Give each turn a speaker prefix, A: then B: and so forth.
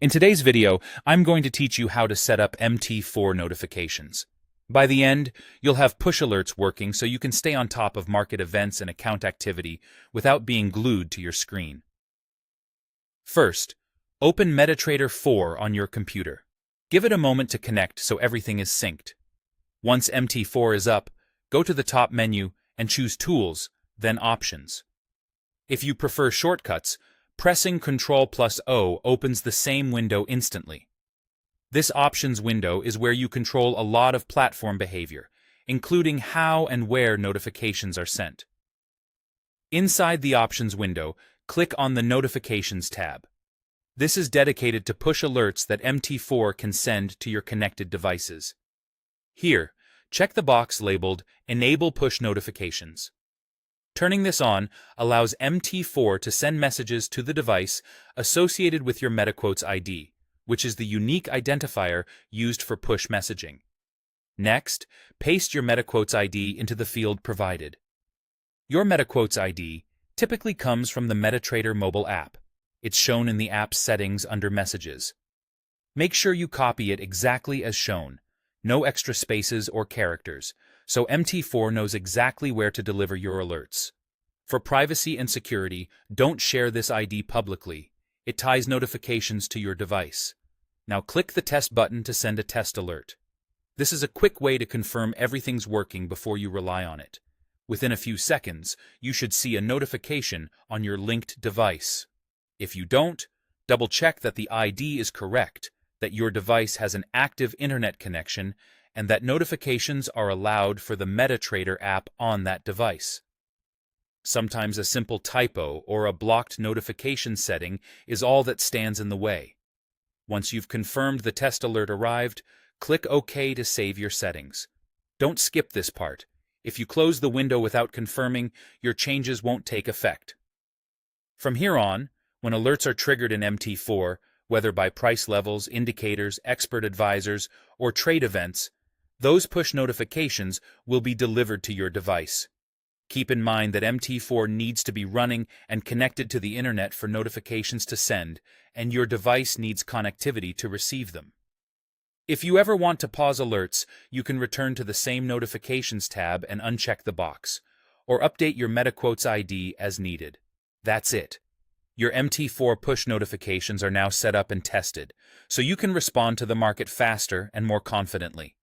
A: In today's video, I'm going to teach you how to set up MT4 notifications. By the end, you'll have push alerts working so you can stay on top of market events and account activity without being glued to your screen. First, open MetaTrader 4 on your computer. Give it a moment to connect so everything is synced. Once MT4 is up, go to the top menu and choose Tools, then Options. If you prefer shortcuts, pressing Ctrl+O opens the same window instantly. This Options window is where you control a lot of platform behavior, including how and where notifications are sent. Inside the Options window, click on the Notifications tab. This is dedicated to push alerts that MT4 can send to your connected devices. Here, check the box labeled Enable Push Notifications. Turning this on allows MT4 to send messages to the device associated with your MetaQuotes ID, which is the unique identifier used for push messaging. Next, paste your MetaQuotes ID into the field provided. Your MetaQuotes ID typically comes from the MetaTrader mobile app. It's shown in the app's settings under Messages. Make sure you copy it exactly as shown, no extra spaces or characters, so MT4 knows exactly where to deliver your alerts. For privacy and security, don't share this ID publicly. It ties notifications to your device. Now click the test button to send a test alert. This is a quick way to confirm everything's working before you rely on it. Within a few seconds, you should see a notification on your linked device. If you don't, double-check that the ID is correct, that your device has an active internet connection, and that notifications are allowed for the MetaTrader app on that device. Sometimes a simple typo or a blocked notification setting is all that stands in the way. Once you've confirmed the test alert arrived, click OK to save your settings. Don't skip this part. If you close the window without confirming, your changes won't take effect. From here on, when alerts are triggered in MT4, whether by price levels, indicators, expert advisors, or trade events, those push notifications will be delivered to your device. Keep in mind that MT4 needs to be running and connected to the internet for notifications to send, and your device needs connectivity to receive them. If you ever want to pause alerts, you can return to the same Notifications tab and uncheck the box, or update your MetaQuotes ID as needed. That's it. Your MT4 push notifications are now set up and tested, so you can respond to the market faster and more confidently.